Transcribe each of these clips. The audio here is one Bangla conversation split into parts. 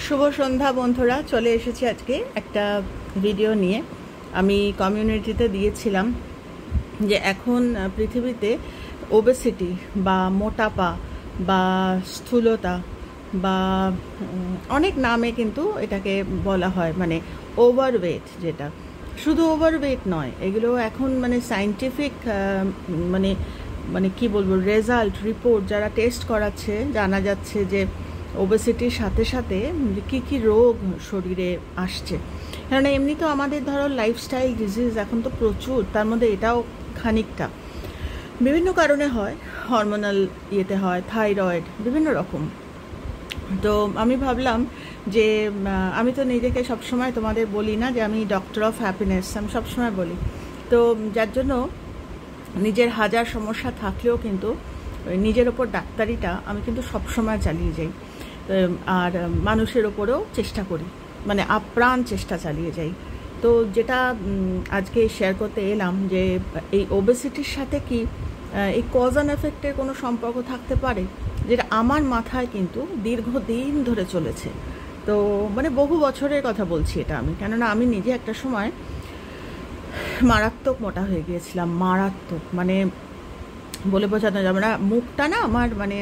শুভ সন্ধ্যা বন্ধুরা, চলে এসেছি আজকে একটা ভিডিও নিয়ে। আমি কমিউনিটিতে দিয়েছিলাম যে এখন পৃথিবীতে ওবেসিটি বা মোটাপা বা স্থূলতা বা অনেক নামে কিন্তু এটাকে বলা হয়, মানে ওভারওয়েট, যেটা শুধু ওভারওয়েট নয়, এগুলো এখন মানে সায়েন্টিফিক মানে মানে কি বলবো, রেজাল্ট রিপোর্ট যারা টেস্ট করাচ্ছে জানা যাচ্ছে যে ওবেসিটির সাথে সাথে কী কী রোগ শরীরে আসছে। কারণ এমনি তো আমাদের ধরো লাইফস্টাইল ডিজিজ এখন তো প্রচুর, তার মধ্যে এটাও খানিকটা বিভিন্ন কারণে হয়, হরমোনাল ইয়েতে হয়, থাইরয়েড, বিভিন্ন রকম। তো আমি ভাবলাম যে আমি তো নিজেকে সবসময় তোমাদের বলি না যে আমি ডক্টর অফ হ্যাপিনেস, আমি সবসময় বলি। তো যার জন্য নিজের হাজার সমস্যা থাকলেও কিন্তু নিজের ওপর ডাক্তারিটা আমি কিন্তু সবসময় চালিয়ে যাই, আর মানুষের ওপরেও চেষ্টা করি, মানে আপ্রাণ চেষ্টা চালিয়ে যাই। তো যেটা আজকে শেয়ার করতে এলাম যে এই ওবেসিটির সাথে কি এই কজ অ্যান্ড এফেক্টের কোনো সম্পর্ক থাকতে পারে, যেটা আমার মাথায় কিন্তু দীর্ঘদিন ধরে চলেছে। তো মানে বহু বছরের কথা বলছি এটা আমি, কেননা আমি নিজে একটা সময় মারাত্মক মোটা হয়ে গিয়েছিলাম, মারাত্মক, মানে বলে বোঝানো যাবে না। মুখটা না আমার মানে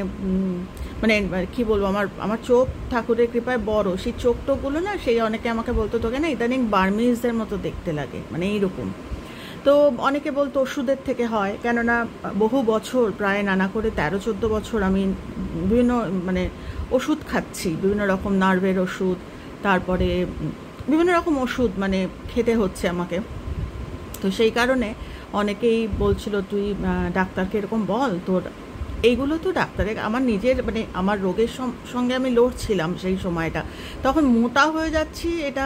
মানে কী বলবো, আমার চোখ ঠাকুরের কৃপায় বড়, সেই চোখ টোকগুলো না, সেই অনেকে আমাকে বলতো তোকে না ইদানিং বার্মিজদের মতো দেখতে লাগে, মানে এইরকম। তো অনেকে বলতো ওষুধের থেকে হয়, কেননা বহু বছর, প্রায় নানা করে 13-14 বছর আমি বিভিন্ন মানে ওষুধ খাচ্ছি, বিভিন্ন রকম নার্ভের ওষুধ, তারপরে বিভিন্ন রকম ওষুধ মানে খেতে হচ্ছে আমাকে। তো সেই কারণে অনেকেই বলছিল তুই ডাক্তারকে এরকম বল, তোর এইগুলো তো ডাক্তারের, আমার নিজের মানে আমার রোগের সঙ্গে আমি লড়ছিলাম সেই সময়টা। তখন মোটা হয়ে যাচ্ছি এটা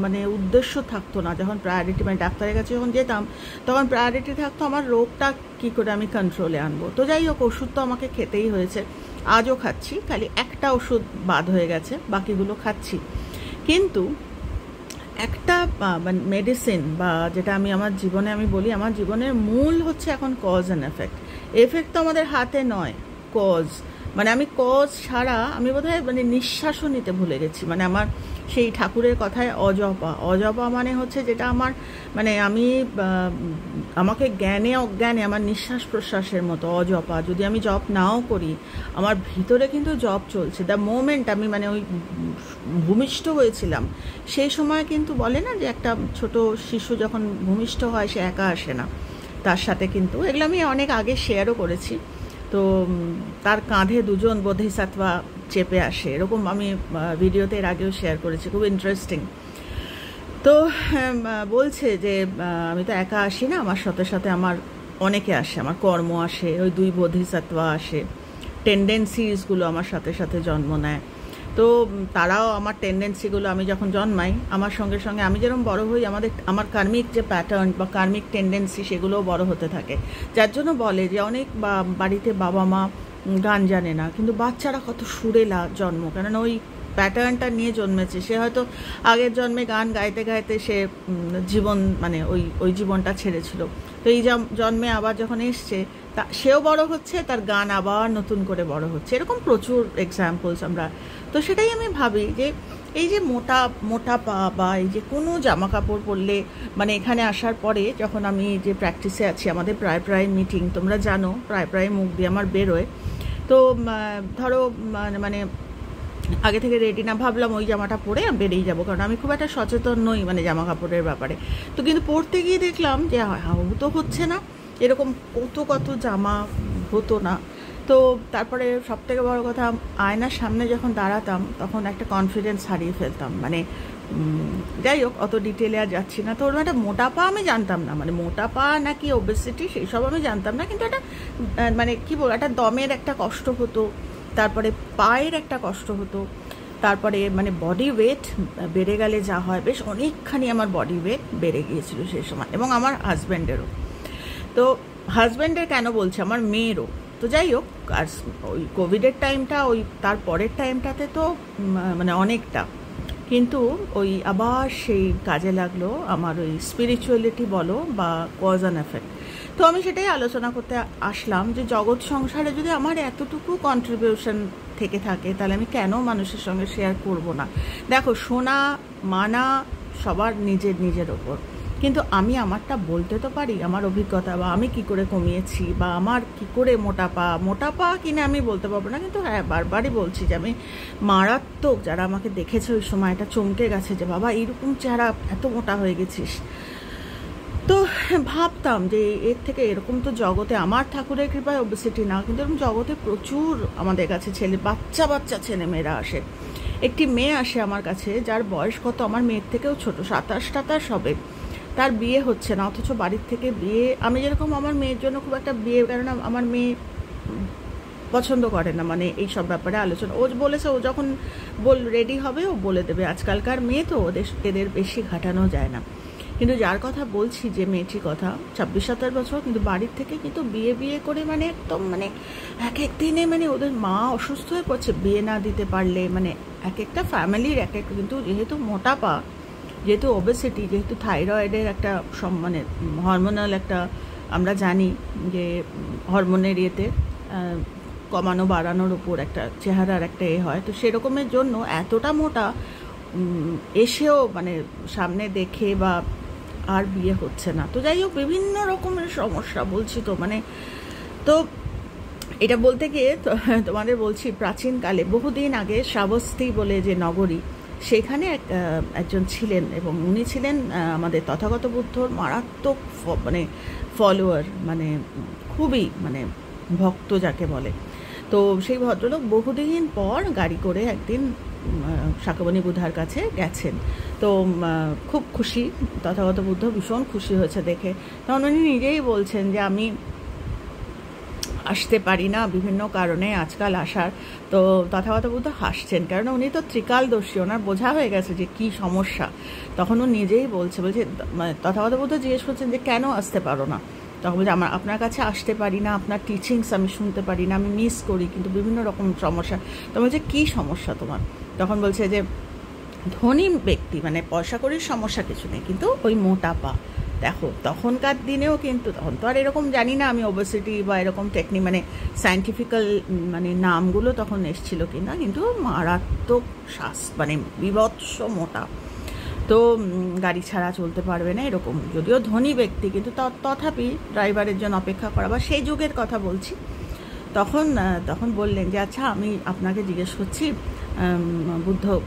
মানে উদ্দেশ্য থাকতো না, যখন প্রায়োরিটি মানে ডাক্তারের কাছে যখন যেতাম তখন প্রায়োরিটি থাকতো আমার রোগটা কী করে আমি কন্ট্রোলে আনবো। তো যাই হোক, ওষুধ তো আমাকে খেতেই হয়েছে, আজও খাচ্ছি, খালি একটা ওষুধ বাদ হয়ে গেছে, বাকিগুলো খাচ্ছি। কিন্তু একটা মেডিসিন বা যেটা আমি আমার জীবনে আমি বলি, আমার জীবনের মূল হচ্ছে এখন কজ অ্যান্ড এফেক্ট। এফেক্ট তো আমাদের হাতে নয়, কজ, মানে আমি কজ ছাড়া আমি বোধহয় মানে নিঃশ্বাসও নিতে ভুলে গেছি। মানে আমার সেই ঠাকুরের কথায় অজপা, অজপা মানে হচ্ছে যেটা আমার মানে আমি আমাকে জ্ঞানে অজ্ঞানে আমার নিঃশ্বাস প্রশ্বাসের মতো অজপা, যদি আমি জপ নাও করি আমার ভিতরে কিন্তু জপ চলছে। দ্য মোমেন্ট আমি মানে ওই ভূমিষ্ঠ হয়েছিলাম সেই সময় কিন্তু বলে না যে একটা ছোট শিশু যখন ভূমিষ্ঠ হয় সে একা আসে না, তার সাথে কিন্তু, এগুলো আমি অনেক আগে শেয়ারও করেছি, তো তার কাঁধে দুজন বোধিসত্ত্বা চেপে আসে, এরকম আমি ভিডিওতে এর আগেও শেয়ার করেছি, খুব ইন্টারেস্টিং। তো বলছে যে আমি তো একা আসি না, আমার সাথে সাথে আমার অনেকে আসে, আমার কর্ম আসে, ওই দুই বোধিসত্ত্বা আসে, টেন্ডেন্সিসগুলো আমার সাথে সাথে জন্ম নেয়। তো তারাও আমার টেন্ডেন্সিগুলো, আমি যখন জন্মাই আমার সঙ্গে সঙ্গে আমি যেরকম বড় হই, আমার কার্মিক যে প্যাটার্ন বা কার্মিক টেন্ডেন্সি সেগুলোও বড় হতে থাকে। যার জন্য বলে যে অনেক বাড়িতে বাবা মা গান জানে না, কিন্তু বাচ্চারা কত সুরেলা জন্ম, কেননা ওই প্যাটার্নটা নিয়ে জন্মেছে। সে হয়তো আগের জন্মে গান গাইতে গাইতে সে জীবন মানে ওই জীবনটা ছেড়েছিল, তো এই জন্মে আবার যখন এসছে তা সেও বড় হচ্ছে, তার গান আবার নতুন করে বড় হচ্ছে, এরকম প্রচুর এক্সাম্পলস আমরা। তো সেটাই আমি ভাবি যে এই যে মোটা পা বা এই যে কোনো জামা কাপড় পরলে, মানে এখানে আসার পরে যখন আমি যে প্র্যাকটিসে আছি, আমাদের প্রায় মিটিং তোমরা জানো, প্রায় মুখ দিয়ে আমার বেরোয়। তো ধরো মানে আগে থেকে রেডি না, ভাবলাম ওই জামাটা পরে বেরিয়ে যাবো, কারণ আমি খুব একটা সচেতন নই মানে জামা কাপড়ের ব্যাপারে। তো কিন্তু পরতে গিয়ে দেখলাম যে তো হচ্ছে না, এরকম কত জামা হতো না। তো তারপরে সবথেকে বড় কথা, আয়নার সামনে যখন দাঁড়াতাম তখন একটা কনফিডেন্স হারিয়ে ফেলতাম, মানে যাই হোক অত ডিটেলে আর যাচ্ছি না। তো ওর একটা মোটাপা আমি জানতাম না, মানে মোটাপা নাকি ওবেসিটি সেই সব আমি জানতাম না, কিন্তু একটা মানে কী বলবো, একটা দমের একটা কষ্ট হতো, তারপরে পায়ের একটা কষ্ট হতো, তারপরে মানে বডি ওয়েট বেড়ে গেলে যা হয়, বেশ অনেকখানি আমার বডি ওয়েট বেড়ে গিয়েছিল সেই সময়, এবং আমার হাজব্যান্ডেরও। তো হাজব্যান্ডের কেন বলছে, আমার মেয়েরও। তো যাই হোক, আর ওই কোভিডের টাইমটা, ওই তার পরের টাইমটাতে তো মানে অনেকটা, কিন্তু ওই আবার সেই কাজে লাগলো আমার ওই স্পিরিচুয়ালিটি বলো বা কজ অ্যান্ড এফেক্ট। তো আমি সেটাই আলোচনা করতে আসলাম যে জগৎ সংসারে যদি আমার এতটুকু কন্ট্রিবিউশন থেকে থাকে তাহলে আমি কেন মানুষের সঙ্গে শেয়ার করব না। দেখো, শোনা মানা সবার নিজের নিজের ওপর, কিন্তু আমি আমারটা বলতে তো পারি, আমার অভিজ্ঞতা বা আমি কি করে কমিয়েছি বা আমার কি করে মোটাপা কিনা আমি বলতে পারবো না, কিন্তু হ্যাঁ বারবারই বলছি যে আমি মারাত্মক, যারা আমাকে দেখেছে ওই সময়টা চমকে গেছে যে বাবা এইরকম চেহারা, এত মোটা হয়ে গেছিস। তো ভাবতাম যে এর থেকে এরকম তো জগতে, আমার ঠাকুরের কৃপায় ওবেসিটি না, কিন্তু এরকম জগতে প্রচুর আমাদের কাছে বাচ্চা ছেলে মেয়েরা আসে। একটি মেয়ে আসে আমার কাছে যার বয়স কত আমার মেয়ের থেকেও ছোট, 27 হবে, তার বিয়ে হচ্ছে না, অথচ বাড়ির থেকে বিয়ে, আমি যেরকম আমার মেয়ের জন্য খুব একটা বিয়ে, কেননা আমার মেয়ে পছন্দ করে না মানে এই সব ব্যাপারে আলোচনা, ও বলেছে ও যখন রেডি হবে ও বলে দেবে, আজকালকার মেয়ে তো এদের বেশি ঘাটানো যায় না। কিন্তু যার কথা বলছি, যে মেয়েটির কথা, 26-27 বছর, কিন্তু বাড়ির থেকে কিন্তু বিয়ে করে মানে একদম মানে এক এক দিনে মানে ওদের মা অসুস্থ হয়ে পড়ছে বিয়ে না দিতে পারলে, মানে এক একটা ফ্যামিলির এক এক, কিন্তু যেহেতু মোটাপা, যেহেতু ওবেসিটি, যেহেতু থাইরয়েডের একটা মানে হরমোনাল একটা, আমরা জানি যে হরমোনের ইয়েতে কমানো বাড়ানোর উপর একটা চেহারার একটা হয়, তো সেরকমের জন্য এতটা মোটা এসেও মানে সামনে দেখে বা আর বিয়ে হচ্ছে না। তো যাই হোক, বিভিন্ন রকমের সমস্যা বলছি তো মানে, তো এটা বলতে গিয়ে তোমাদের বলছি, প্রাচীনকালে বহুদিন আগে শ্রাবস্তী বলে যে নগরী, সেখানে একজন ছিলেন, এবং উনি ছিলেন আমাদের তথাগত বুদ্ধর মারাত্মক মানে ফলোয়ার, মানে খুবই মানে ভক্ত যাকে বলে। তো সেই ভদ্রলোক বহুদিন পর গাড়ি করে একদিন শাকবনী বুধার কাছে গেছেন। তো খুব খুশি, তথাগত বুদ্ধ ভীষণ খুশি হয়েছে দেখে। তখন উনি নিজেই বলছেন যে আমি আসতে পারি না বিভিন্ন কারণে আজকাল আসার। তো তথাগত বুদ্ধ হাসছেন, কারণ উনি তো ত্রিকালদর্শী, ওনার বোঝা হয়ে গেছে যে কি সমস্যা। তখন ও নিজেই বলছে তথাগত বুদ্ধ জিজ্ঞেস করছেন যে কেন আসতে পারো না, তখন বলছে আপনার কাছে আসতে পারি না, আপনার টিচিংস আমি শুনতে পারি না, আমি মিস করি, কিন্তু বিভিন্ন রকম সমস্যা। তখন বলছে কী সমস্যা তোমার? তখন বলছে যে ধনী ব্যক্তি মানে পয়সা করির সমস্যা কিছু নেই, কিন্তু ওই মোটাপা। দেখো তখনকার দিনেও কিন্তু, তখন তো আর এরকম জানি না আমি ওবেসিটি বা এরকম মানে সায়েন্টিফিক্যাল মানে নামগুলো তখন এসছিল কিনা, কিন্তু মারাত্মক মানে বিভৎস মোটা। তো গাড়ি ছাড়া চলতে পারবে না এরকম, যদিও ধনী ব্যক্তি, কিন্তু তথাপি ড্রাইভারের জন্য অপেক্ষা করা, বা সেই যুগের কথা বলছি। তখন বললেন যে আচ্ছা আমি আপনাকে জিজ্ঞেস করছি,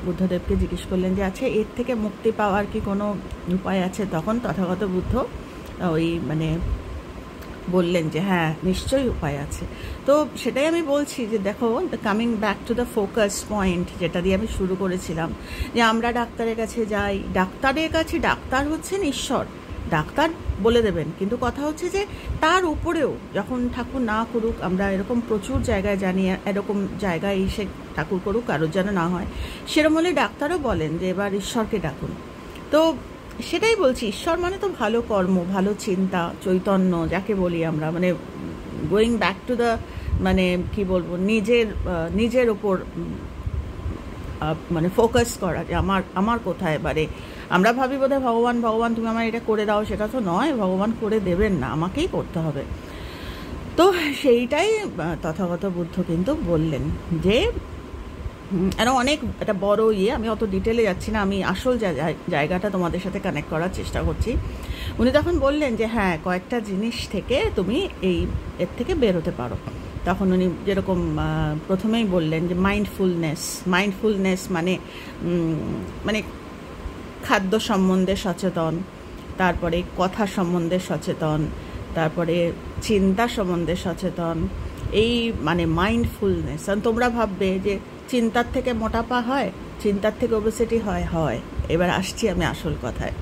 বুদ্ধদেবকে জিজ্ঞেস করলেন যে আচ্ছা এর থেকে মুক্তি পাওয়ার কি কোনো উপায় আছে? তখন তথাগত বুদ্ধ ওই মানে বললেন যে হ্যাঁ নিশ্চয়ই উপায় আছে। তো সেটাই আমি বলছি যে দেখো, coming back to the focus point, যেটা দিয়ে আমি শুরু করেছিলাম, যে আমরা ডাক্তারের কাছে যাই, ডাক্তার হচ্ছেন ঈশ্বর, ডাক্তার বলে দেবেন, কিন্তু কথা হচ্ছে যে তার উপরেও যখন ঠাকুর না করুক, আমরা এরকম প্রচুর জায়গায় জানি, এরকম জায়গায় এসে ঠাকুর করুক, কারোর যেন না হয়, সেরকম হলে ডাক্তারও বলেন যে এবার ঈশ্বরকে ডাকুন। তো সেটাই বলছি, ঈশ্বর মানে তো ভালো কর্ম, ভালো চিন্তা, চৈতন্য যাকে বলি আমরা, মানে গোয়িং ব্যাক টু দ্য মানে কি বলবো, নিজের ওপর মানে ফোকাস করা, যে আমার কোথায় এবারে। আমরা ভাবি বোধহয় ভগবান তুমি আমার এটা করে দাও, সেটা তো নয়, ভগবান করে দেবেন না, আমাকেই করতে হবে। তো সেইটাই তথাগত বুদ্ধ কিন্তু বললেন যে আরও অনেক একটা বড় আমি অত ডিটেলে যাচ্ছি না, আমি আসল জায়গাটা তোমাদের সাথে কানেক্ট করার চেষ্টা করছি। উনি তখন বললেন যে হ্যাঁ কয়েকটা জিনিস থেকে তুমি এর থেকে বেরোতে পারো। তখন উনি যেরকম প্রথমেই বললেন যে মাইন্ডফুলনেস মানে খাদ্য সম্বন্ধে সচেতন, তারপরে কথা সম্বন্ধে সচেতন, তারপরে চিন্তা সম্বন্ধে সচেতন, এই মানে মাইন্ডফুলনেস। তোমরা ভাববে যে চিন্তার থেকে মোটাপা হয়, চিন্তার থেকে ওবেসিটি হয়। এবার আসছি আমি আসল কথায়,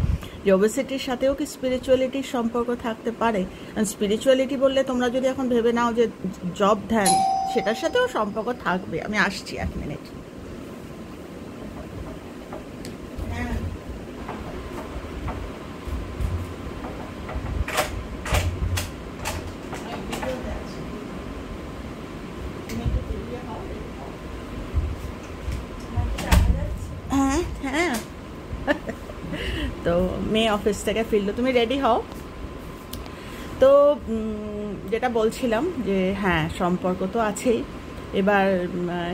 যে ওবেসিটির সাথেও কি স্পিরিচুয়ালিটির সম্পর্ক থাকতে পারে? স্পিরিচুয়ালিটি বললে তোমরা যদি এখন ভেবে নাও যে জব ধ্যান, সেটার সাথেও সম্পর্ক থাকবে। আমি আসছি 1 মিনিট। হ্যাঁ তো মেয়ে অফিস থেকে ফিরলো, তুমি রেডি হও। তো যেটা বলছিলাম যে হ্যাঁ, সম্পর্ক তো আছেই। এবার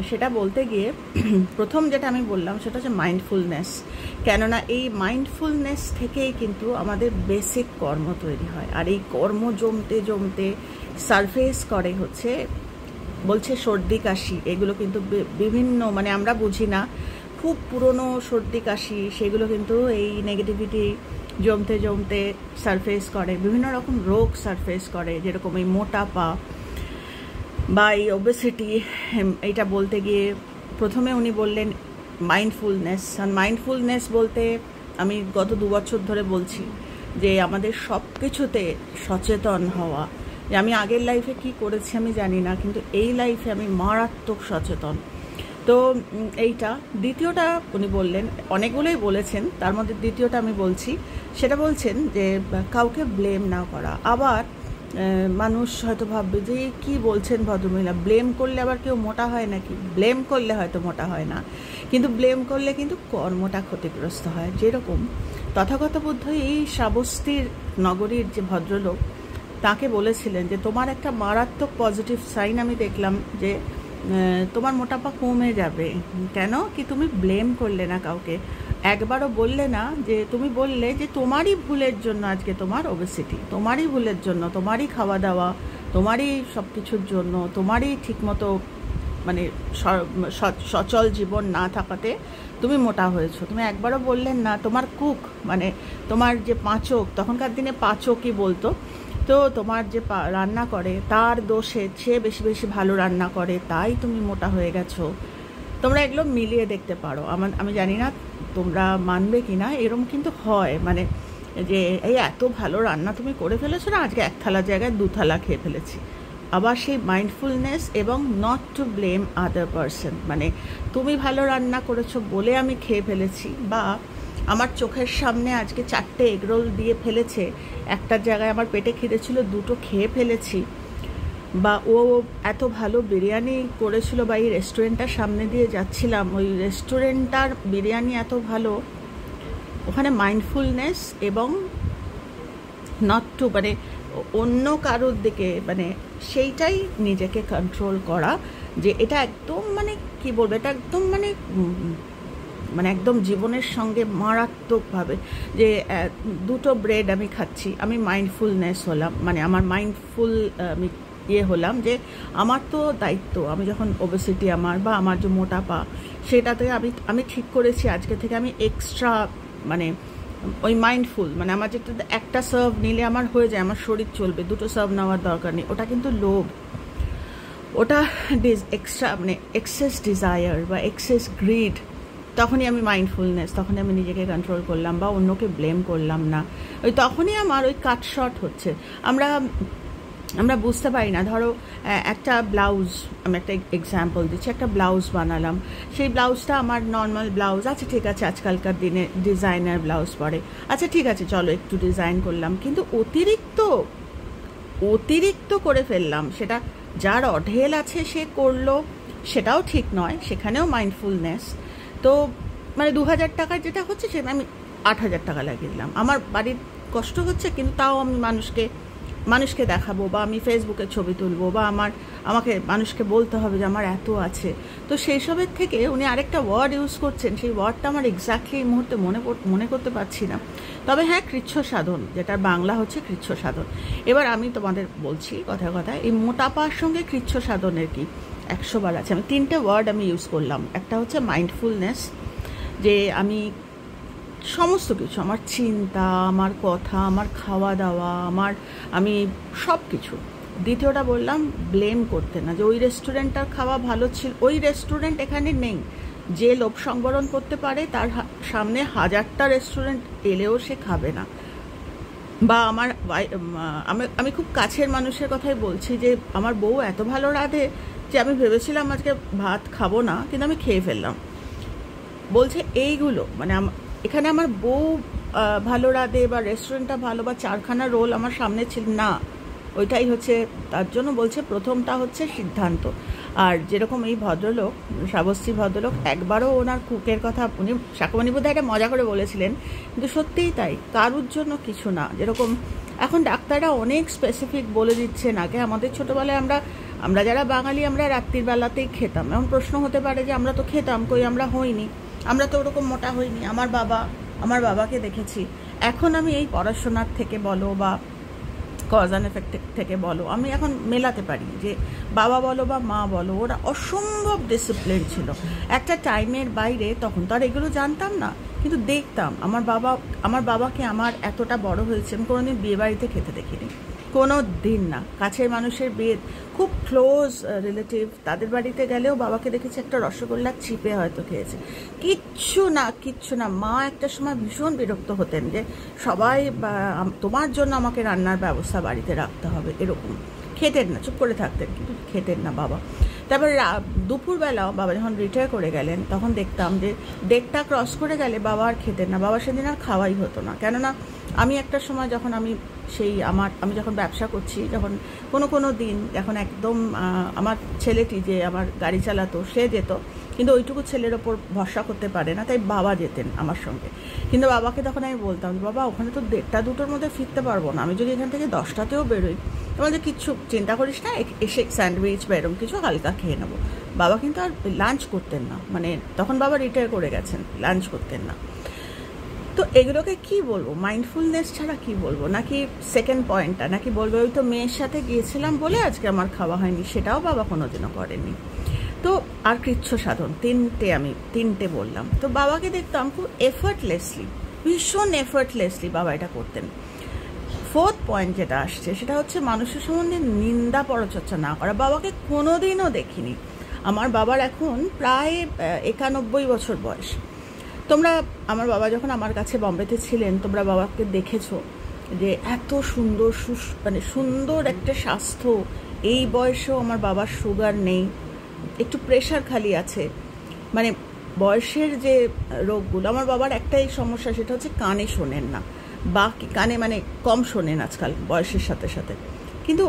সেটা বলতে গিয়ে প্রথম যেটা আমি বললাম সেটা হচ্ছে মাইন্ডফুলনেস। কেননা এই মাইন্ডফুলনেস থেকেই কিন্তু আমাদের বেসিক কর্ম তৈরি হয়, আর এই কর্ম জমতে জমতে সারফেস করে হচ্ছে বলছে সর্দি কাশি। এগুলো কিন্তু বিভিন্ন মানে আমরা বুঝি না, খুব পুরনো সর্দি কাশি, সেগুলো কিন্তু এই নেগেটিভিটি জমতে জমতে সারফেস করে, বিভিন্ন রকম রোগ সারফেস করে, যেরকম এই মোটাপা বা এই ওবেসিটি। এইটা বলতে গিয়ে প্রথমে উনি বললেন মাইন্ডফুলনেস। আর মাইন্ডফুলনেস বলতে আমি গত 2 বছর ধরে বলছি যে আমাদের সব কিছুতে সচেতন হওয়া। যে আমি আগের লাইফে কি করেছি আমি জানি না, কিন্তু এই লাইফে আমি মারাত্মক সচেতন। তো এইটা। দ্বিতীয়টা উনি বললেন, অনেকগুলোই বলেছেন, তার মধ্যে দ্বিতীয়টা আমি বলছি, সেটা বলছেন যে কাউকে ব্লেম না করা। আবার মানুষ হয়তো ভাববে যে কি বলছেন ভদ্রমহিলা, ব্লেম করলে আবার কেউ মোটা হয় নাকি? ব্লেম করলে হয়তো মোটা হয় না, কিন্তু ব্লেম করলে কিন্তু কর্মটা ক্ষতিগ্রস্ত হয়। যেরকম তথাগত বুদ্ধ এই শ্রাবস্তীর নগরীর যে ভদ্রলোক, তাকে বলেছিলেন যে তোমার একটা মারাত্মক পজিটিভ সাইন আমি দেখলাম যে তোমার মোটাপা কমে যাবে। কেন কি? তুমি ব্লেম করলে না কাউকে, একবারও বললে না যে তুমি বললে যে তোমারই ভুলের জন্য আজকে তোমার ওবেসিটি, তোমারই ভুলের জন্য, তোমারই খাওয়া দাওয়া, তোমারই সব কিছুর জন্য, তোমারই ঠিকমতো মানে সচল জীবন না থাকাতে তুমি মোটা হয়েছো। তুমি একবারও বললেন না তোমার কুক মানে তোমার যে পাচক, তখনকার দিনে পাচকই বলতো, তো তোমার যে রান্না করে তার দোষে সে বেশি বেশি ভালো রান্না করে, তাই তুমি মোটা হয়ে গেছো। তোমরা এগুলো মিলিয়ে দেখতে পারো। আমি জানি না তোমরা মানবে কি না, এরম কিন্তু হয়, মানে যে এই এত ভালো রান্না তুমি করে ফেলেছো না, আজকে 1 থালা জায়গায় 2 থালা খেয়ে ফেলেছি। আবার সেই মাইন্ডফুলনেস এবং not to blame other person, মানে তুমি ভালো রান্না করেছো বলে আমি খেয়ে ফেলেছি, বা আমার চোখের সামনে আজকে 4টে এগরোল দিয়ে ফেলেছে, একটার জায়গায় আমার পেটে খিদে ছিল 2টো খেয়ে ফেলেছি, বা ও এত ভালো বিরিয়ানি করেছিল, বা এই রেস্টুরেন্টটার সামনে দিয়ে যাচ্ছিলাম, ওই রেস্টুরেন্টটার বিরিয়ানি এত ভালো। ওখানে মাইন্ডফুলনেস এবং নট টু মানে অন্য কারোর দিকে মানে সেইটাই নিজেকে কন্ট্রোল করা, যে এটা একদম মানে কি বলবো, এটা একদম মানে একদম জীবনের সঙ্গে মারাত্মকভাবে যে 2টো ব্রেড আমি খাচ্ছি, আমি মাইন্ডফুলনেস হলাম, মানে আমার মাইন্ডফুল আমি হলাম যে আমার তো দায়িত্ব, আমি যখন ওবেসিটি আমার বা আমার যে মোটাপা, সেটাতে আমি ঠিক করেছি আজকে থেকে আমি এক্সট্রা মানে ওই মাইন্ডফুল, মানে আমার যেটা একটা সার্ভ নিলে আমার হয়ে যায়, আমার শরীর চলবে, 2টো সার্ভ নেওয়ার দরকার নেই, ওটা কিন্তু লোভ, ওটা এক্সট্রা মানে এক্সেস ডিজায়ার বা এক্সেস গ্রিড। তখনই আমি মাইন্ডফুলনেস, তখনই আমি নিজেকে কন্ট্রোল করলাম বা অন্যকে ব্লেম করলাম না, ওই তখনই আমার ওই কাট শর্ট হচ্ছে। আমরা বুঝতে পারি না। ধরো একটা ব্লাউজ, আমি একটা এক্সাম্পল দিচ্ছি, একটা ব্লাউজ বানালাম, সেই ব্লাউজটা আমার নর্মাল ব্লাউজ, আচ্ছা ঠিক আছে আজকালকার দিনে ডিজাইনার ব্লাউজ পরে, আচ্ছা ঠিক আছে চলো একটু ডিজাইন করলাম, কিন্তু অতিরিক্ত করে ফেললাম, সেটা যার অঢেল আছে সে করলো, সেটাও ঠিক নয়, সেখানেও মাইন্ডফুলনেস। তো মানে 2000 টাকার যেটা হচ্ছে সেটা আমি 8000 টাকা লাগিয়ে দিলাম, আমার বাড়ির কষ্ট হচ্ছে, কিন্তু তাও আমি মানুষকে দেখাবো, বা আমি ফেসবুকে ছবি তুলবো, বা আমাকে মানুষকে বলতে হবে যে আমার এত আছে। তো সেই সবের থেকে উনি আরেকটা ওয়ার্ড ইউজ করছেন, সেই ওয়ার্ডটা আমার এক্স্যাক্টলি এই মুহূর্তে মনে করতে পারছি না, তবে হ্যাঁ কৃচ্ছ সাধন, যেটা বাংলা হচ্ছে কৃচ্ছ সাধন। এবার আমি তোমাদের বলছি কথায় এই মোটাপার সঙ্গে কৃচ্ছ সাধনের কি 100 বার আছে। আমি 3টে ওয়ার্ড আমি ইউজ করলাম। একটা হচ্ছে মাইন্ডফুলনেস, যে আমি সমস্ত কিছু, আমার চিন্তা, আমার কথা, আমার খাওয়া দাওয়া, আমি সব কিছু। দ্বিতীয়টা বললাম ব্লেম করতে না, যে ওই রেস্টুরেন্টটার খাওয়া ভালো ছিল, ওই রেস্টুরেন্ট এখানে নেই, যে লোভ সংবরণ করতে পারে তার সামনে 1000টা রেস্টুরেন্ট এলেও সে খাবে না। বা আমি খুব কাছের মানুষের কথাই বলছি, যে আমার বউ এত ভালো রাঁধে যে আমি ভেবেছিলাম আজকে ভাত খাবো না, কিন্তু আমি খেয়ে ফেললাম। বলছে এইগুলো মানে এখানে আমার বউ ভালো রাঁধে বা রেস্টুরেন্টটা ভালো বা 4খানা রোল আমার সামনে ছিল না, ওইটাই হচ্ছে তার জন্য বলছে প্রথমটা হচ্ছে সিদ্ধান্ত। আর যেরকম এই ভদ্রলোক, শ্রাবস্তী ভদ্রলোক, একবারও ওনার কুকের কথা উনি শাকমণি বোধহয় এটা মজা করে বলেছিলেন, কিন্তু সত্যিই তাই, কারুর জন্য কিছু না। যেরকম এখন ডাক্তাররা অনেক স্পেসিফিক বলে দিচ্ছেন। আগে আমাদের ছোটোবেলায় আমরা যারা বাঙালি আমরা রাত্রির বেলাতেই খেতাম। এমন প্রশ্ন হতে পারে যে আমরা তো খেতাম, কই আমরা হইনি, আমরা তো ওরকম মোটা হইনি। আমার বাবাকে দেখেছি। এখন আমি এই পড়াশোনার থেকে বলো বা কজ অ্যান্ড এফেক্ট থেকে বলো, আমি এখন মেলাতে পারি যে বাবা বলো বা মা বলো, ওরা অসম্ভব ডিসিপ্লিন ছিল একটা টাইমের বাইরে। তখন তো আর এগুলো জানতাম না, কিন্তু দেখতাম। আমার বাবাকে আমার এতটা বড় হয়েছে আমি কোনোদিন বিয়ে বাড়িতে খেতে দেখিনি, কোনো দিন না। কাছের মানুষের বিয়ে, খুব ক্লোজ রিলেটিভ, তাদের বাড়িতে গেলেও বাবাকে দেখেছি একটা রসগোল্লা চিপে হয়তো খেয়েছে। কিচ্ছু না। মা একটা সময় ভীষণ বিরক্ত হতেন যে সবাই তোমার জন্য আমাকে রান্নার ব্যবস্থা বাড়িতে রাখতে হবে, এরকম। খেতেন না, চুপ করে থাকতেন, কিন্তু খেতেন না বাবা। তারপর দুপুরবেলাও বাবা যখন রিটায়ার করে গেলেন তখন দেখতাম যে 1:30 ক্রস করে গেলে বাবা আর খেতেন না। বাবা সেদিন আর খাওয়াই হতো না। কেননা আমি একটা সময় যখন আমি যখন ব্যবসা করছি, যখন কোনো দিন যখন একদম আমার ছেলেটি যে আমার গাড়ি চালাতো সে যেত, কিন্তু ওইটুকু ছেলের ওপর ভরসা করতে পারে না, তাই বাবা যেতেন আমার সঙ্গে। কিন্তু বাবাকে তখন আমি বলতাম, বাবা ওখানে তো 1:30-2টোর মধ্যে ফিরতে পারবো না, আমি যদি এখান থেকে 10টাতেও বেরোই, তোমাদের কিচ্ছু চিন্তা করিস না, এসে স্যান্ডউইচ বা এরকম কিছু হালকা খেয়ে নেবো। বাবা কিন্তু আর লাঞ্চ করতেন না, মানে তখন বাবা রিটায়ার করে গেছেন, লাঞ্চ করতেন না। তো এগুলোকে কি বলবো, মাইন্ডফুলনেস ছাড়া কি বলবো? নাকি সেকেন্ড পয়েন্টটা নাকি বলবো ওই তো মেয়ের সাথে গিয়েছিলাম বলে আজকে আমার খাওয়া হয়নি, সেটাও বাবা কোনোদিনও করেনি। তো আর কৃচ্ছ সাধন, তিনটে বললাম। তো বাবাকে দেখতাম খুব ভীষণ এফার্টলেসলি বাবা এটা করতেন। ফোর্থ পয়েন্ট যেটা আসছে সেটা হচ্ছে মানুষের সম্বন্ধে নিন্দা পরচর্চা না করা। বাবাকে কোনোদিনও দেখিনি। আমার বাবার এখন প্রায় 91 বছর বয়স। আমার বাবা যখন আমার কাছে বম্বেতে ছিলেন, তোমরা বাবাকে দেখেছো যে এত সুন্দর সুন্দর একটা স্বাস্থ্য। এই বয়সেও আমার বাবার সুগার নেই, একটু প্রেশার খালি আছে। মানে বয়সের যে রোগগুলো, আমার বাবার একটাই সমস্যা, সেটা হচ্ছে কানে শোনেন না, বাকি কানে মানে কম শোনেন আজকাল বয়সের সাথে সাথে। কিন্তু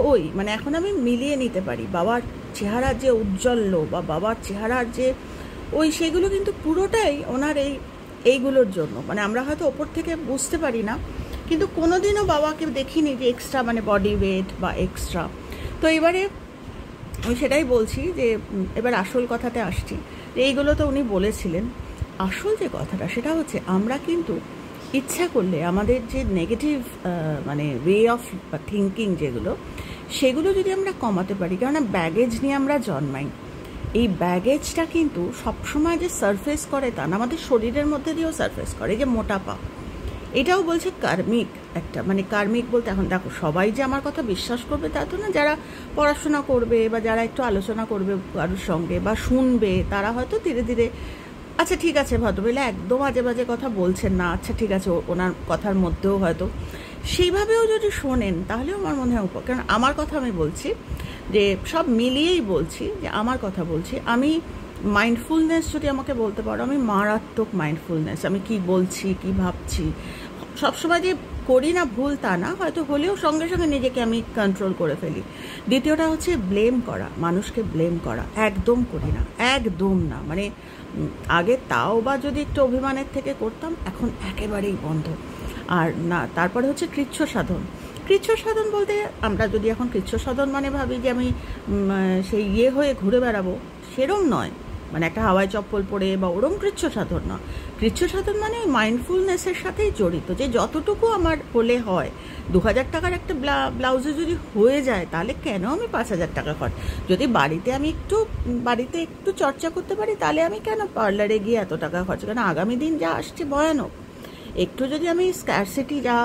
এখন আমি মিলিয়ে নিতে পারি বাবার চেহারার যে উজ্জ্বল্য বা বাবার চেহারার যে সেগুলো কিন্তু পুরোটাই ওনার এইগুলোর জন্য। আমরা হয়তো ওপর থেকে বুঝতে পারি না, কিন্তু কোনোদিনও বাবাকে দেখিনি যে এক্সট্রা বডি ওয়েট বা এক্সট্রা। তো এবারে আমি সেটাই বলছি যে এবার আসল কথাতে আসছি, যে এইগুলো তো উনি বলেছিলেন। আসল যে কথাটা সেটা হচ্ছে আমরা কিন্তু ইচ্ছা করলে আমাদের যে নেগেটিভ ওয়ে অফ থিঙ্কিং সেগুলো যদি আমরা কমাতে পারি, কেননা ব্যাগেজ নিয়ে আমরা জন্মাই। এই ব্যাগেজটা কিন্তু সবসময় যে সারফেস করে তা না, আমাদের শরীরের মধ্যে দিয়েও সারফেস করে। যে মোটাপা, এটাও বলছে কার্মিক একটা, কার্মিক বলতে এখন দেখো সবাই যে আমার কথা বিশ্বাস করবে তা তো না। যারা পড়াশোনা করবে বা যারা একটু আলোচনা করবে কারোর সঙ্গে বা শুনবে, তারা হয়তো ধীরে ধীরে আচ্ছা ঠিক আছে ভদ্রমহিলা একদম আজে বাজে কথা বলছেন না, আচ্ছা ঠিক আছে ওনার কথার মধ্যেও হয়তো সেইভাবেও যদি শোনেন তাহলেও আমার মনে হয় কারণ আমার কথা আমি বলছি যে সব মিলিয়েই বলছি, যে আমার কথা বলছি আমি। মাইন্ডফুলনেস যদি আমাকে বলতে পারো, আমি মারাত্মক মাইন্ডফুলনেস। আমি কি বলছি, কি ভাবছি, সবসময় যে করি না ভুল তা না, হয়তো হলেও সঙ্গে সঙ্গে নিজেকে আমি কন্ট্রোল করে ফেলি। দ্বিতীয়টা হচ্ছে ব্লেম করা, মানুষকে ব্লেম করা একদম করি না, একদম না। আগে তাও বা যদি একটু অভিমানের থেকে করতাম, এখন একেবারেই বন্ধ। আর না, তারপরে হচ্ছে কৃচ্ছ সাধন বলতে আমরা যদি এখন কৃচ্ছ সাধন ভাবি যে আমি সেই হয়ে ঘুরে বেড়াবো, সেরম নয়। একটা হাওয়াই চপ্পল পরে বা ওরম কৃচ্ছ সাধন নয়। কৃচ্ছ সাধন মাইন্ডফুলনেসের সাথেই জড়িত, যে যতটুকু আমার হলে হয়। 2000 টাকার একটা ব্লাউজে যদি হয়ে যায়, তাহলে কেন আমি 5000 টাকা খরচ? যদি বাড়িতে একটু চর্চা করতে পারি, তাহলে আমি কেন পার্লারে গিয়ে এত টাকা খরচ? কেন আগামী দিন যা আসছে ভয়ানক। একটু যদি আমি স্ক্যারসিটি যা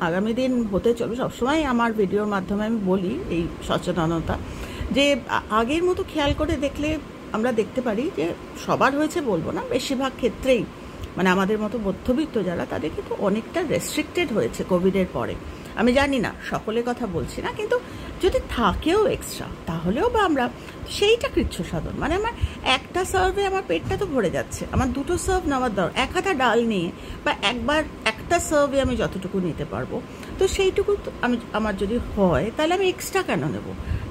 আগামী দিন হতে চলো, সবসময় আমার ভিডিওর মাধ্যমে আমি বলি এই সচেতনতা, যে আগের মতো খেয়াল করে দেখলে আমরা দেখতে পারি যে সবার হয়েছে বলবো না, বেশিরভাগ ক্ষেত্রেই আমাদের মতো মধ্যবিত্ত যারা, তাদের কিন্তু অনেকটা রেস্ট্রিক্টেড হয়েছে কোভিডের পরে। আমি জানি না, সকলের কথা বলছি না, কিন্তু যদি থাকেও এক্সট্রা, তাহলেও বা আমরা সেইটা কৃচ্ছ সাধন। আমার একটা সার্ভে আমার পেটটা তো ভরে যাচ্ছে, আমার 2টো সার্ভ নেওয়ার দরকার। 1 হাতা ডাল নিয়ে বা একটা সার্ভে আমি যতটুকু নিতে পারবো, তো সেইটুকু আমার যদি হয়, তাহলে আমি এক্সট্রা কেন নেব?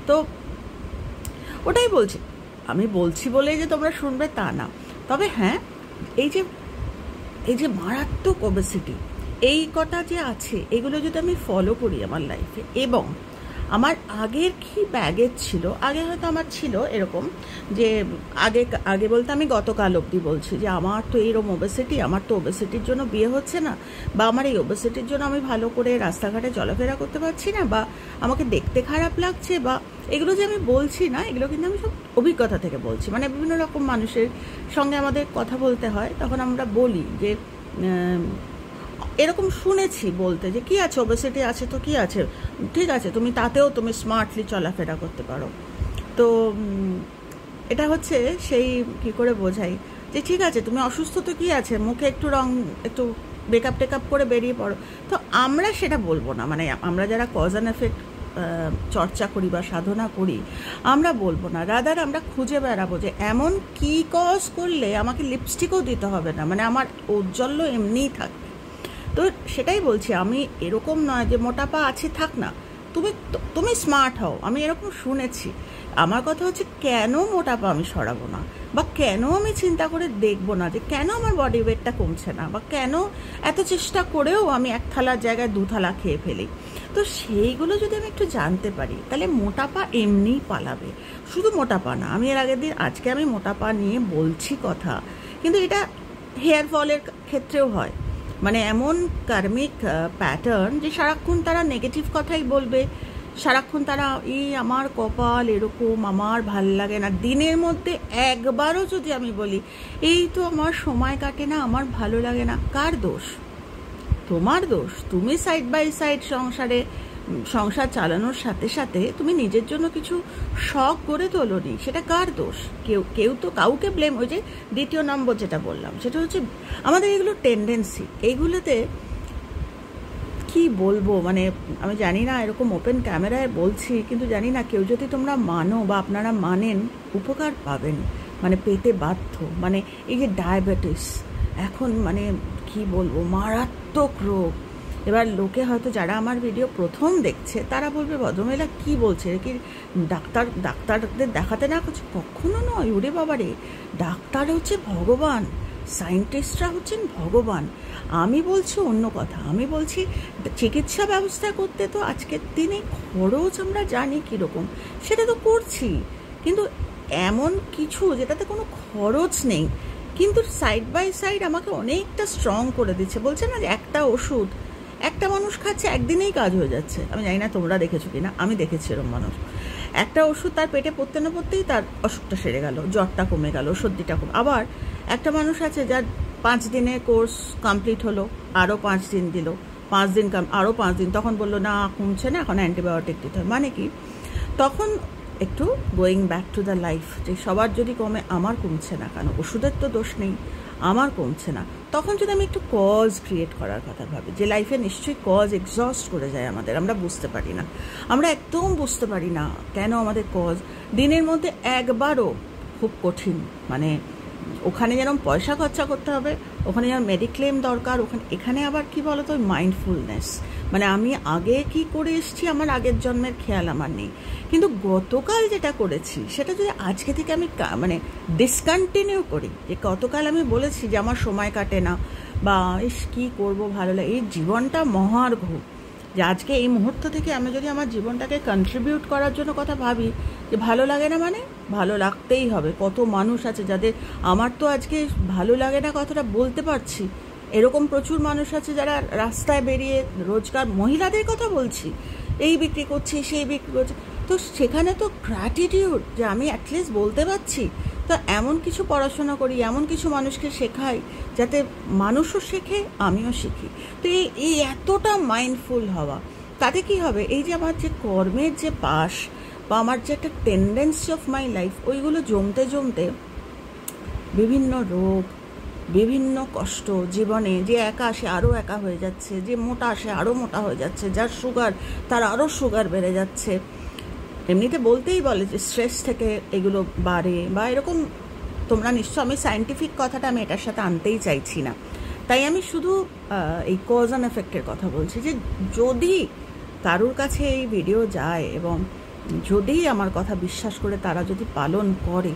তো ওটাই বলছি। আমি বলছি বলেই যে তোমরা শুনবে তা না। তবে হ্যাঁ, এই যে মারাত্মক ওবেসিটি, এই কটা যে আছে এগুলো যদি আমি ফলো করি আমার লাইফে, এবং আমার আগের কি ব্যাগেজ ছিল, আগে হয়তো আমার ছিল এরকম যে আগে আগে বলতে আমি গতকাল অবধি বলছি যে আমার তো এইরকম ওবেসিটি, আমার তো ওবেসিটির জন্য বিয়ে হচ্ছে না, বা আমার এই ওবেসিটির জন্য আমি ভালো করে রাস্তাঘাটে চলাফেরা করতে পারছি না, বা আমাকে দেখতে খারাপ লাগছে, বা এগুলো যে আমি বলছি না, এগুলো কিন্তু আমি সব অভিজ্ঞতা থেকে বলছি। মানে বিভিন্ন রকম মানুষের সঙ্গে আমাদের কথা বলতে হয়, তখন আমরা বলি যে এরকম শুনেছি বলতে যে কি আছে, ওবেসিটি আছে তো কি আছে, ঠিক আছে তুমি তাতেও তুমি স্মার্টলি চলাফেরা করতে পারো। তো এটা হচ্ছে সেই কি করে বোঝাই যে ঠিক আছে তুমি অসুস্থ তো কি আছে, মুখে একটু রং একটু মেকআপ টেকআপ করে বেরিয়ে পড়ো। তো আমরা সেটা বলবো না, মানে আমরা যারা কজ অ্যান্ড এফেক্ট চর্চা করি বা সাধনা করি আমরা বলবো না, রাদার আমরা খুঁজে বেড়াবো যে এমন কি কজ করলে আমাকে লিপস্টিকও দিতে হবে না, মানে আমার ঔজ্জ্বল্য এমনিই থাকবে। তো সেটাই বলছি, আমি এরকম নয় যে মোটাপা আছে থাক না, তুমি স্মার্ট হও, আমি এরকম শুনেছি। আমার কথা হচ্ছে কেন মোটাপা আমি সরাবো না, বা কেন আমি চিন্তা করে দেখবো না যে কেন আমার বডি ওয়েটটা কমছে না, বা কেন এত চেষ্টা করেও আমি এক থালার জায়গায় 2 থালা খেয়ে ফেলি। তো সেইগুলো যদি আমি একটু জানতে পারি তাহলে মোটাপা এমনিই পালাবে। শুধু মোটাপা না, আমি এর আগের দিন আজকে আমি মোটাপা নিয়ে বলছি কথা, কিন্তু এটা হেয়ার ফলের ক্ষেত্রেও হয়। মানে এমন কার্মিক প্যাটার্ন যে সারাক্ষণ তারা নেগেটিভ কথাই বলবে, সারাক্ষণ তারা এই আমার কপাল এরকম, আমার ভাল লাগে না। দিনের মধ্যে একবারও যদি আমি বলি এই তো আমার সময় কাটে না, আমার ভালো লাগে না, কার দোষ? তোমার দোষ। তুমি সাইড বাই সাইড সংসার চালানোর সাথে সাথে তুমি নিজের জন্য কিছু শখ করে তোলোনি, সেটা কার দোষ? কেউ তো কাউকে ব্লেম। ওই যে দ্বিতীয় নম্বর যেটা বললাম সেটা হচ্ছে আমাদের এগুলো টেন্ডেন্সি, এইগুলোতে কি বলবো, মানে আমি জানি না, এরকম ওপেন ক্যামেরায় বলছি কিন্তু জানি না কেউ যদি তোমরা মানো বা আপনারা মানেন উপকার পাবেন, মানে পেতে বাধ্য। মানে এই যে ডায়াবেটিস এখন মানে কি বলবো মারাত্মক রোগ। এবার লোকে হয়তো যারা আমার ভিডিও প্রথম দেখছে তারা বলবে ভদ্রমহিলা কি বলছে, কি ডাক্তারদের দেখাতে না করছে? কখনো নয়, ওরে বাবারে, ডাক্তার হচ্ছে ভগবান, সায়েন্টিস্টরা হচ্ছেন ভগবান। আমি বলছি অন্য কথা, আমি বলছি চিকিৎসা ব্যবস্থা করতে তো আজকের দিনে খরচ আমরা জানি কীরকম, সেটা তো করছি, কিন্তু এমন কিছু যেটাতে কোনো খরচ নেই কিন্তু সাইড বাই সাইড আমাকে অনেকটা স্ট্রং করে দিচ্ছে। বলছে না যে একটা ওষুধ একটা মানুষ খাচ্ছে একদিনেই কাজ হয়ে যাচ্ছে। আমি জানি না তোমরা দেখেছো কিনা, আমি দেখেছি এরকম মানুষ, একটা ওষুধ তার পেটে পড়তে না পড়তেই তার অসুখটা সেরে গেল, জ্বরটা কমে গেল, সর্দিটা কমে। আবার একটা মানুষ আছে যার 5 দিনে কোর্স কমপ্লিট হলো, আরও 5 দিন দিল, 5 দিন আরও 5 দিন, তখন বললো না কমছে না, এখন অ্যান্টিবায়োটিক দিতে হয়। মানে কি, তখন একটু going back to the life, যে সবার যদি কমে আমার কমছে না কেন, ওষুধের তো দোষ নেই, আমার কমছে না। তখন যদি আমি একটু কজ ক্রিয়েট করার কথা ভাবি, যে লাইফে নিশ্চয়ই কজ এক্সস্ট করে যায় আমাদের, আমরা বুঝতে পারি না, আমরা একদম বুঝতে পারি না কেন আমাদের কজ দিনের মধ্যে একবারও খুব কঠিন। মানে ওখানে যেরকম পয়সা খরচা করতে হবে, ওখানে যেমন মেডিক্লেম দরকার, এখানে আবার কি বলতো ওই মাইন্ডফুলনেস, মানে আমি আগে কি করে এসেছি আমার আগের জন্মের খেয়াল আমার নেই, কিন্তু গতকাল যেটা করেছি সেটা যদি আজকে থেকে আমি মানে ডিসকন্টিনিউ করি, যে গতকাল আমি বলেছি যে আমার সময় কাটে না বা ইস কী করবো ভালো লাগে, এই জীবনটা মহার্ঘ, যে আজকে এই মুহূর্ত থেকে আমি যদি আমার জীবনটাকে কন্ট্রিবিউট করার জন্য কথা ভাবি, যে ভালো লাগে না মানে ভালো লাগতেই হবে। কত মানুষ আছে যাদের আমার তো আজকে ভালো লাগে না কথাটা বলতে পারছি, এরকম প্রচুর মানুষ আছে যারা রাস্তায় বেরিয়ে রোজগার, মহিলাদের কথা বলছি, এই বিক্রি করছি সেই বিক্রি করছি, তো সেখানে তো গ্র্যাটিটিউড যে আমি অ্যাটলিস্ট বলতে পারছি। তো এমন কিছু পড়াশোনা করি, এমন কিছু মানুষকে শেখাই যাতে মানুষও শেখে আমিও শিখি। তো এই এতটা মাইন্ডফুল হওয়া, তাতে কি হবে, এই যে আমার যে কর্মের যে পাশ বা আমার যে একটা টেন্ডেন্সি অফ মাই লাইফ, ওইগুলো জমতে জমতে বিভিন্ন রোগ, বিভিন্ন কষ্ট জীবনে, যে একা সে আরও একা হয়ে যাচ্ছে, যে মোটা সে আরও মোটা হয়ে যাচ্ছে, যার সুগার তার আরও সুগার বেড়ে যাচ্ছে। এমনিতে বলতেই বলে যে স্ট্রেস থেকে এগুলো বাড়ে বা এরকম, তোমরা নিশ্চয়, আমি সায়েন্টিফিক কথাটা আমি এটার সাথে আনতেই চাইছি না, তাই আমি শুধু এই কজ অ্যান্ড এফেক্টের কথা বলছি। যে যদি কারোর কাছে এই ভিডিও যায় এবং যদি আমার কথা বিশ্বাস করে তারা যদি পালন করে,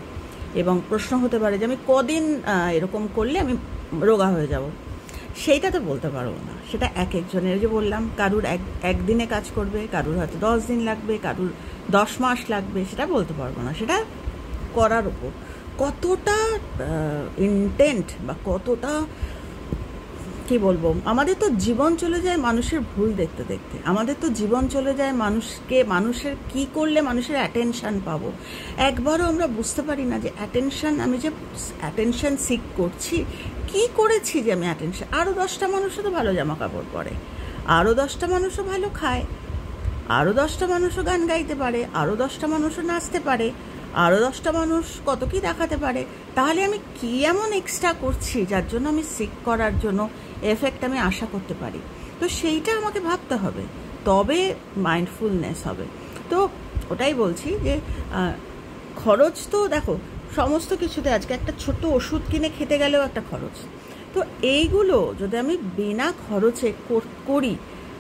এবং প্রশ্ন হতে পারে যে আমি কদিন এরকম করলে আমি রোগা হয়ে যাব, সেইটা তো বলতে পারবো না, সেটা এক একজনের, যে বললাম কারুর একদিনে কাজ করবে, কারুর হয়তো 10 দিন লাগবে, কারুর 10 মাস লাগবে, সেটা বলতে পারবো না। সেটা করার ওপর কতটা ইন্টেন্ট বা কতটা কি বলবো, আমাদের তো জীবন চলে যায় মানুষের ভুল দেখতে দেখতে, আমাদের তো জীবন চলে যায় মানুষের কি করলে মানুষের অ্যাটেনশন পাবো। একবারও আমরা বুঝতে পারি না যে আমি যে অ্যাটেনশন সিক করছি, কি করেছি যে আমি অ্যাটেনশন। আরও 10টা মানুষও তো ভালো জামা কাপড় পরে, আরও 10টা মানুষও ভালো খায়, আরও 10টা মানুষও গান গাইতে পারে, আরও 10টা মানুষও নাচতে পারে, আরও 10টা মানুষ কত কি দেখাতে পারে। তাহলে আমি কি এমন এক্সট্রা করছি যার জন্য আমি সিক করার জন্য এফেক্ট আমি আশা করতে পারি? তো সেইটা আমাকে ভাবতে হবে, তবে মাইন্ডফুলনেস হবে। তো ওটাই বলছি যে খরচ তো দেখো সমস্ত কিছুতে, আজকে একটা ছোট্ট ওষুধ কিনে খেতে গেলেও একটা খরচ। তো এইগুলো যদি আমি বিনা খরচে করি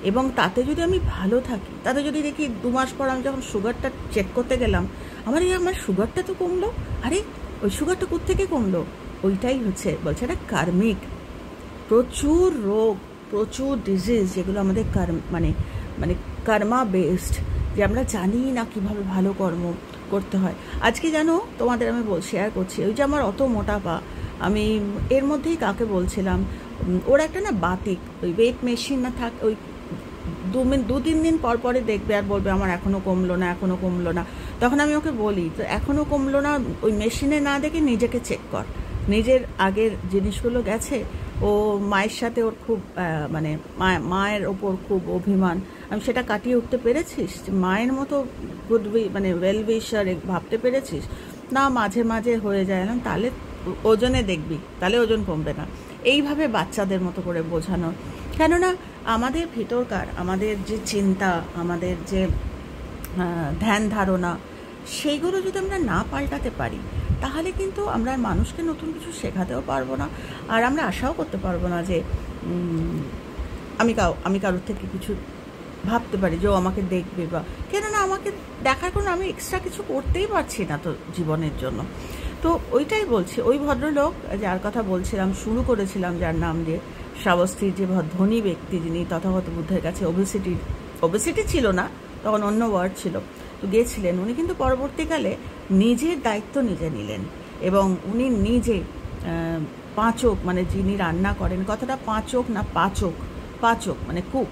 এবং তাতে যদি আমি ভালো থাকি, তাতে যদি দেখি 2 মাস পর আমি যখন সুগারটা চেক করতে গেলাম, আমার সুগারটা তো কমলো, আরে ওই সুগারটা কোত্থেকে কমলো? ওইটাই হচ্ছে বলছে এটা কার্মিক। প্রচুর রোগ, প্রচুর ডিজিজ যেগুলো আমাদের মানে মানে কর্মা বেসড, যে আমরা জানি না কিভাবে ভালো কর্ম করতে হয়। আজকে জানো তোমাদের আমি শেয়ার করছি, ওই যে আমার অত মোটাপা, আমি এর মধ্যেই কাকে বলছিলাম, ওর একটা না বাতিক ওই ওয়েট মেশিন না থাক, ওই 2-3 দিন পর পরে দেখবে আর বলবে আমার এখনও কমলো না, এখনও কমলো না। তখন আমি ওকে বলি, তো এখনও কমলো না, ওই মেশিনে না দেখে নিজেকে চেক কর, নিজের আগের জিনিসগুলো গেছে। ও মায়ের সাথে ওর খুব মানে মায়ের ওপর খুব অভিমান, আমি সেটা কাটিয়ে উঠতে পেরেছিস? মায়ের মতো মানে ওয়েল উইশার ভাবতে পেরেছিস? না, মাঝে মাঝে হয়ে যায় না, তাহলে ওজনে দেখবি, তাহলে ওজন কমবে না। এইভাবে বাচ্চাদের মতো করে বোঝানো, কেননা আমাদের ভিতরকার আমাদের যে চিন্তা, আমাদের যে ধ্যান ধারণা, সেইগুলো যদি আমরা না পাল্টাতে পারি, তাহলে কিন্তু আমরা মানুষকে নতুন কিছু শেখাতেও পারবো না, আর আমরা আশাও করতে পারবো না যে আমি কারোর থেকে কিছু ভাবতে পারি যে ও আমাকে দেখবে, বা কেননা আমাকে দেখার কোনো আমি এক্সট্রা কিছু করতেই পারছি না তো জীবনের জন্য। তো ওইটাই বলছি, ওই ভদ্রলোক যার কথা বলছিলাম, শুরু করেছিলাম যার নাম দিয়ে, শ্রাবস্তীর যে ধনী ব্যক্তি, যিনি তথাগত বুদ্ধের কাছে ওবেসিটি ছিল না তখন, অন্য ওয়ার্ড ছিল, তো গিয়েছিলেন উনি, কিন্তু পরবর্তীকালে নিজের দায়িত্ব নিজে নিলেন এবং উনি নিজে পাচক, মানে যিনি রান্না করেন, কথাটা পাচক না পাচক মানে কুক,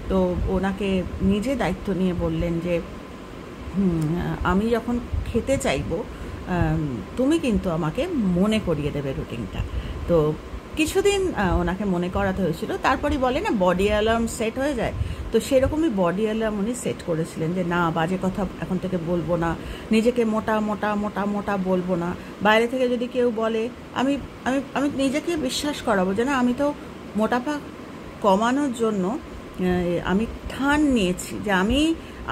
তো ওনাকে নিজে দায়িত্ব নিয়ে বললেন যে আমি যখন খেতে চাইবো তুমি কিন্তু আমাকে মনে করিয়ে দেবে রুটিনটা। তো কিছুদিন ওনাকে মনে করাতে হয়েছিল, তারপরই বলে না বডি অ্যালার্ম সেট হয়ে যায়, তো সেরকমই বডি অ্যালার্ম উনি সেট করেছিলেন যে না, বাজে কথা এখন থেকে বলবো না, নিজেকে মোটা মোটা মোটা মোটা বলবো না, বাইরে থেকে যদি কেউ বলে আমি আমি আমি নিজেকে বিশ্বাস করাবো যে না, আমি তো মোটাপা কমানোর জন্য আমি ঠান নিয়েছি যে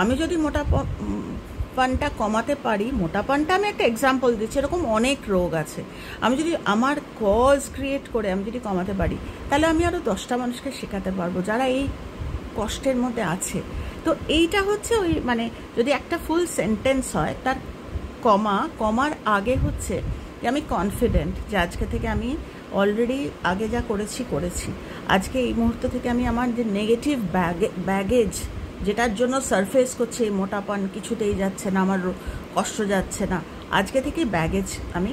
আমি যদি মোটাপানটা কমাতে পারি, মোটাপানটা আমি একটা এক্সাম্পল দিচ্ছি, এরকম অনেক রোগ আছে, আমি যদি আমার কজ ক্রিয়েট করে আমি যদি কমাতে পারি, তাহলে আমি আরও 10টা মানুষকে শেখাতে পারবো যারা এই কষ্টের মধ্যে আছে। তো এইটা হচ্ছে ওই মানে যদি একটা ফুল সেন্টেন্স হয়, তার কমার আগে হচ্ছে যে আমি কনফিডেন্ট যে আজকে থেকে আমি অলরেডি আগে যা করেছি, আজকে এই মুহূর্ত থেকে আমি আমার যে নেগেটিভ ব্যাগেজ, যেটার জন্য সারফেস করছে এই মোটাপন, কিছুতেই যাচ্ছে না, আমার কষ্ট যাচ্ছে না, আজকে থেকে ব্যাগেজ আমি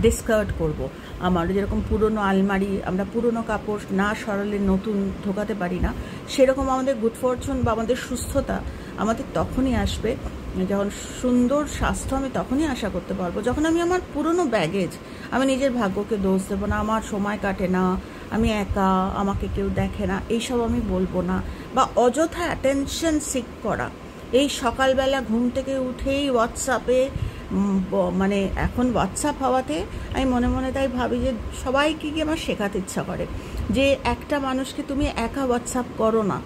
ডিসকার্ড করব। আমার যেরকম পুরনো আলমারি, আমরা পুরনো কাপড় না সরালে নতুন ঢোকাতে পারি না, সেরকম আমাদের গুড ফরচুন বা আমাদের সুস্থতা আমাদের তখনই আসবে, যখন সুন্দর স্বাস্থ্য আমি তখনই আশা করতে পারবো যখন আমি আমার পুরনো ব্যাগেজ, আমি নিজের ভাগ্যকে দোষ দেবো না, আমার সময় কাটে না, আমি একা, আমাকে কেউ দেখে না, এইসব আমি বলবো না। বা অযথা অ্যাটেনশন সিক করা, এই সকালবেলা ঘুম থেকে উঠেই হোয়াটসঅ্যাপে, মানে এখন হোয়াটসঅ্যাপ হওয়াতে আমি মনে মনে তাই ভাবি যে সবাইকে গিয়ে আমার শেখাতে ইচ্ছা করে যে একটা মানুষকে তুমি একা হোয়াটসঅ্যাপ করো না,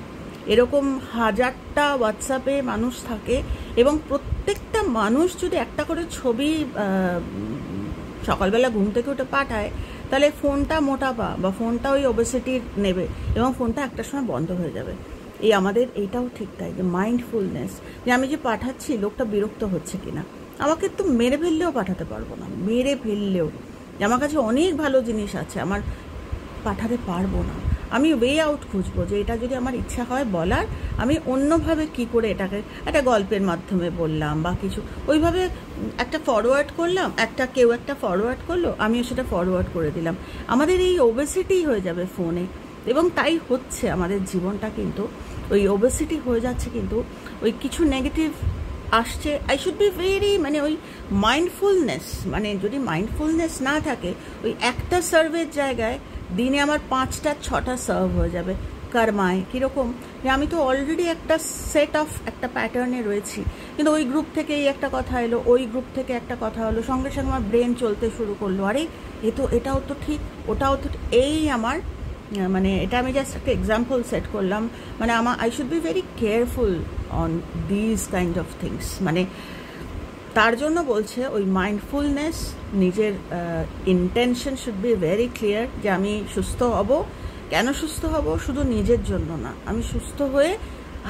এরকম 1000টা হোয়াটসঅ্যাপে মানুষ থাকে এবং প্রত্যেকটা মানুষ যদি একটা করে ছবি সকালবেলা ঘুম থেকে উঠে পাঠায়, তাহলে ফোনটা মোটাপা বা ফোনটা ওই ওবেসিটির নেবে এবং ফোনটা একটার সময় বন্ধ হয়ে যাবে। এই আমাদের এইটাও ঠিক তাই, যে মাইন্ডফুলনেস, যে আমি যে পাঠাচ্ছি লোকটা বিরক্ত হচ্ছে কিনা, আমাকে তো মেরে ফেললেও পাঠাতে পারবো না, মেরে ফেললেও, আমার কাছে অনেক ভালো জিনিস আছে, আমার পাঠাতে পারবো না। আমি ওয়ে আউট খুঁজবো যে এটা যদি আমার ইচ্ছা হয় বলার, আমি অন্যভাবে কি করে এটাকে একটা গল্পের মাধ্যমে বললাম বা কিছু ওইভাবে একটা ফরওয়ার্ড করলাম, কেউ একটা ফরওয়ার্ড করলো, আমিও সেটা ফরওয়ার্ড করে দিলাম। আমাদের এই ওবেসিটি হয়ে যাবে ফোনে, এবং তাই হচ্ছে আমাদের জীবনটা কিন্তু ওই ওবেসিটি হয়ে যাচ্ছে। কিন্তু ওই কিছু নেগেটিভ আসছে। আই শুড বি ভেরি মানে ওই মাইন্ডফুলনেস, মানে যদি মাইন্ডফুলনেস না থাকে, ওই একটা সার্ভের জায়গায় দিনে আমার 5টা 6টা সার্ভ হয়ে যাবে। কর্মায় কীরকম যে আমি তো অলরেডি একটা সেট অফ একটা প্যাটার্নে রয়েছি, কিন্তু ওই গ্রুপ থেকে এই একটা কথা এলো, ওই গ্রুপ থেকে একটা কথা হলো, সঙ্গে সঙ্গে আমার ব্রেন চলতে শুরু করলো, আরে এটাও তো ঠিক, ওটাও তো এই আমার মানে এটা আমি জাস্ট একটা এক্সাম্পল সেট করলাম। মানে I should be very careful on these kind of things. মানে তার জন্য বলছে ওই মাইন্ডফুলনেস, নিজের intention should be very clear যে আমি সুস্থ হব। কেন সুস্থ হব? শুধু নিজের জন্য না, আমি সুস্থ হয়ে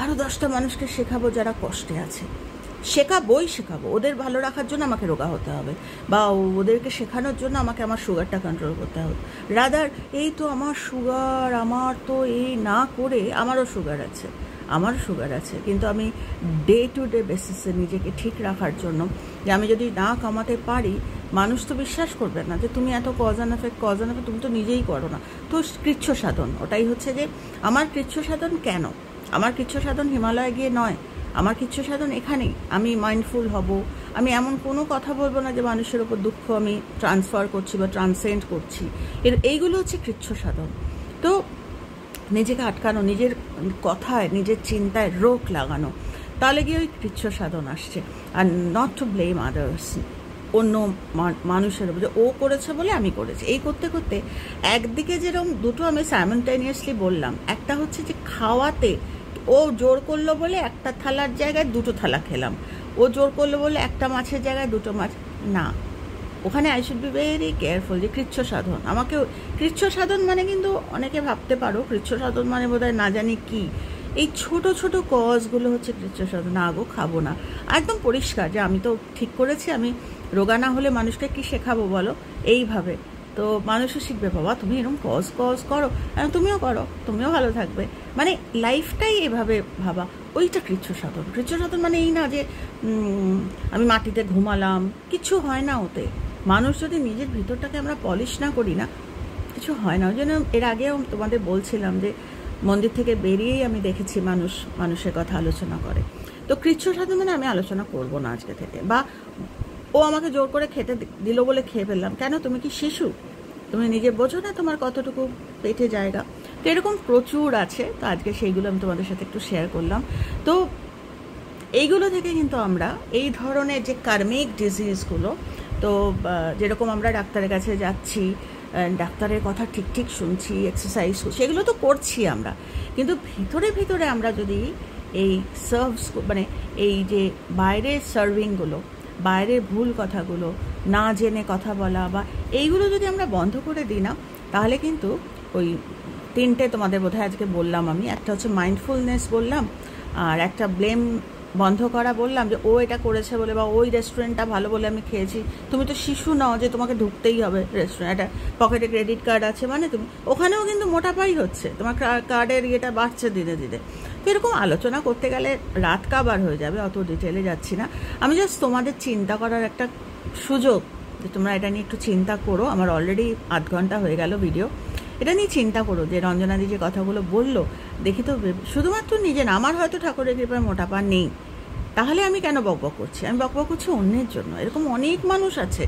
আরও 10টা মানুষকে শেখাবো যারা কষ্টে আছে। শেখাবো ওদের ভালো রাখার জন্য আমাকে রোগা হতে হবে, বা ওদেরকে শেখানোর জন্য আমাকে আমার সুগারটা কন্ট্রোল করতে হবে। রাদার এই তো আমার সুগার, আমার তো এই না করে আমারও সুগার আছে, কিন্তু আমি ডে টু ডে বেসিসে নিজেকে ঠিক রাখার জন্য যে আমি যদি না কমাতে পারি, মানুষ তো বিশ্বাস করবে না যে তুমি এত কজ অ্যান্ড এফেক্ট তুমি তো নিজেই করো না। তো কৃচ্ছ সাধন, ওটাই হচ্ছে যে আমার কৃচ্ছ সাধন। কেন আমার কৃচ্ছ সাধন হিমালয়ে গিয়ে নয়, আমার কৃচ্ছ সাধন এখানেই। আমি মাইন্ডফুল হব, আমি এমন কোনো কথা বলবো না যে মানুষের ওপর দুঃখ আমি ট্রান্সফার করছি বা ট্রান্সেন্ড করছি। এইগুলো হচ্ছে কৃচ্ছ সাধন। তো নিজেকে আটকানো, নিজের কথায় নিজের চিন্তায় রোক লাগানো, তাহলে গিয়ে ওই কৃচ্ছ সাধন আসছে। Are not to blame others, অন্য মানুষের উপর যে ও করেছে বলে আমি করেছি। এই করতে করতে একদিকে যেরকম দুটো আমি সাইমultaneously বললাম, একটা হচ্ছে যে খাওয়াতে ও জোর করলো বলে একটা থালার জায়গায় 2টো থালা খেলাম, ও জোর করলো বলে একটা মাছের জায়গায় 2টো মাছ না। ওখানে I should be very careful যে কৃচ্ছ সাধন। আমাকে কৃচ্ছ সাধন মানে কিন্তু অনেকে ভাবতে পারো কৃচ্ছ সাধন মানে বোধহয় না জানি কি, এই ছোট ছোট কজগুলো হচ্ছে কৃচ্ছ সাধন। না গো, খাবো না, একদম পরিষ্কার যে আমি তো ঠিক করেছি, আমি রোগা না হলে মানুষকে কি শেখাবো বলো এইভাবে। তো মানুষও শিখবে, বাবা তুমি এরকম কজ করো, তুমিও করো, তুমিও ভালো থাকবে। মানে লাইফটাই এভাবে ভাবা, ওইটা কৃচ্ছ সাধন। কৃচ্ছ সাধন মানে এই না যে আমি মাটিতে ঘুমালাম, কিছু হয় না ওতে। মানুষ যদি নিজের ভিতরটাকে আমরা পলিশ না করি না, কিছু হয় না। ওই জন্য এর আগেও তোমাদের বলছিলাম যে মন্দির থেকে বেরিয়েই আমি দেখেছি মানুষের কথা আলোচনা করে। তো কৃচ্ছ সাধন মানে আমি আলোচনা করব না আজকে থেকে, বা ও আমাকে জোর করে খেতে দিল বলে খেয়ে ফেললাম। কেন? তুমি কি শিশু? তুমি নিজে বোঝো না তোমার কতটুকু পেটে জায়গা? তো এরকম প্রচুর আছে। তো আজকে সেইগুলো আমি তোমাদের সাথে একটু শেয়ার করলাম। তো এইগুলো থেকে কিন্তু আমরা এই ধরনের যে কার্মিক ডিজিজগুলো, তো যেরকম আমরা ডাক্তারের কাছে যাচ্ছি, ডাক্তারের কথা ঠিক শুনছি, এক্সারসাইজ সেগুলো তো করছি আমরা, কিন্তু ভিতরে আমরা যদি এই মানে এই যে বাইরের সার্ভিংগুলো, বাইরের ভুল কথাগুলো, না জেনে কথা বলা, বা এইগুলো যদি আমরা বন্ধ করে দিই না, তাহলে কিন্তু ওই 3টে তোমাদের বোধহয় আজকে বললাম আমি। একটা হচ্ছে মাইন্ডফুলনেস বললাম, আর একটা ব্লেম বন্ধ করা বললাম যে ও এটা করেছে বলে, বা ওই রেস্টুরেন্টটা ভালো বলে আমি খেয়েছি। তুমি তো শিশু নও যে তোমাকে ঢুকতেই হবে রেস্টুরেন্ট, একটা পকেটে ক্রেডিট কার্ড আছে মানে তুমি ওখানেও কিন্তু মোটাপাই হচ্ছে, তোমার কার্ডের ইয়েটা বাড়ছে ধীরে ধীরে। তো এরকম আলোচনা করতে গেলে রাত কাবার হয়ে যাবে, অত ডিটেলে যাচ্ছি না। আমি জাস্ট তোমাদের চিন্তা করার একটা সুযোগ, যে তোমরা এটা নিয়ে একটু চিন্তা করো। আমার অলরেডি 8 ঘন্টা হয়ে গেল ভিডিও। এটা নিয়ে চিন্তা করো যে রঞ্জনাদি যে কথাগুলো বললো, দেখি তো শুধুমাত্র নিজে না, আমার হয়তো ঠাকুরের কৃপায় মোটাপা নেই, তাহলে আমি কেন বকবক করছি? আমি বকবক করছি অন্যের জন্য। এরকম অনেক মানুষ আছে